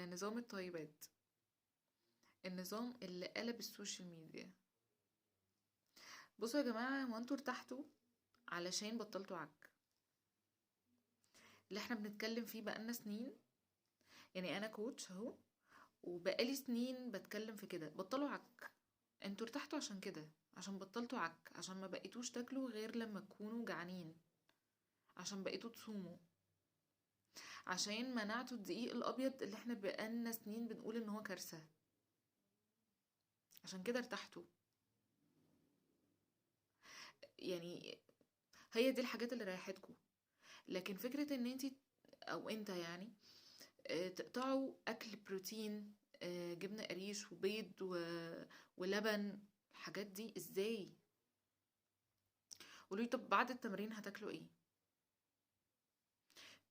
نظام الطيبات، النظام اللي قلب السوشيال ميديا. بصوا يا جماعة، هو انتوا ارتحتوا علشان بطلتوا عك. اللي احنا بنتكلم فيه بقالنا سنين، يعني انا كوتش اهو، وبقالي سنين بتكلم في كده. بطلوا عك. انتوا ارتحتوا عشان كده، عشان بطلتوا عك، عشان ما بقيتوش تاكلوا غير لما تكونوا جعانين، عشان بقيتوا تصوموا، عشان منعتوا الدقيق الابيض اللي احنا بقالنا سنين بنقول ان هو كارثة. عشان كده ارتحتوا. يعني هي دي الحاجات اللي ريحتكم. لكن فكرة ان انتي او انت يعني تقطعوا اكل بروتين، جبنة قريش وبيض ولبن، الحاجات دي ازاي؟ قولوا لي طب بعد التمرين هتاكلوا ايه؟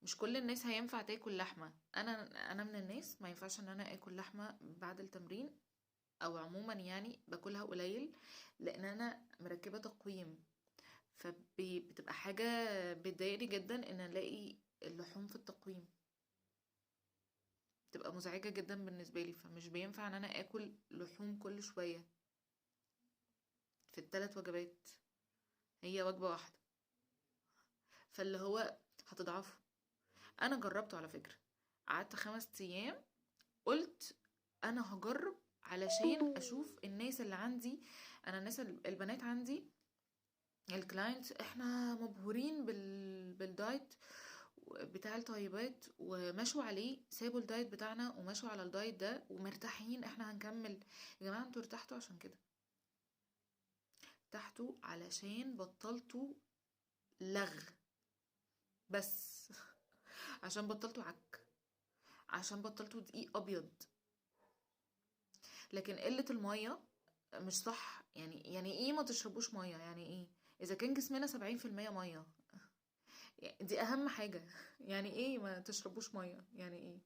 مش كل الناس هينفع تاكل لحمة. انا من الناس ما ينفعش ان انا اكل لحمة بعد التمرين، او عموما يعني باكلها قليل، لان انا مركبة تقويم. فبتبقى حاجة بتضايقني جدا ان الاقي اللحوم في التقويم، بتبقى مزعجة جدا بالنسبة لي. فمش بينفع ان انا اكل لحوم كل شوية في الثلاث وجبات، هي وجبة واحدة. فاللي هو هتضعفوا. انا جربته على فكرة، قعدت 5 ايام، قلت انا هجرب علشان اشوف الناس اللي عندي. انا الناس البنات عندي الكلاينت احنا مبهورين بالدايت بتاع الطيبات، ومشوا عليه، سابوا الدايت بتاعنا ومشوا على الدايت ده ومرتاحين، احنا هنكمل. يا جماعة انتوا ارتحتوا عشان كده، ارتحتوا علشان بطلتوا لغ بس. عشان بطلتوا عك، عشان بطلتوا دقيق ابيض. لكن قلة المية مش صح. يعني ايه ما تشربوش مية؟ يعني ايه اذا كان جسمنا 70% مية؟ دي اهم حاجة. يعني ايه ما تشربوش مية؟ يعني ايه؟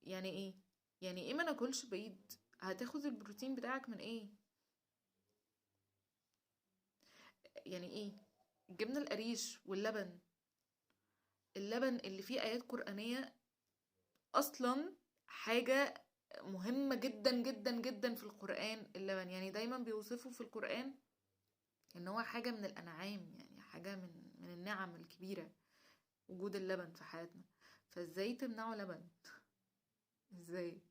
يعني ايه؟ يعني ايه ما ناكلش بيض؟ هتاخد البروتين بتاعك من ايه؟ يعني ايه؟ الجبنة القريش واللبن، اللبن اللي فيه آيات قرآنية اصلا، حاجة مهمة جدا جدا جدا في القرآن. اللبن يعني دايما بيوصفوا في القرآن ان هو حاجة من الانعام، يعني حاجة من النعم الكبيرة وجود اللبن في حياتنا. فازاي تمنعوا لبن؟ ازاي؟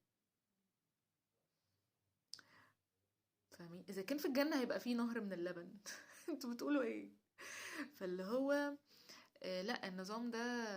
فاهمين؟ اذا كان في الجنة هيبقى فيه نهر من اللبن. انتوا بتقولوا ايه؟ فاللي هو لا، النظام ده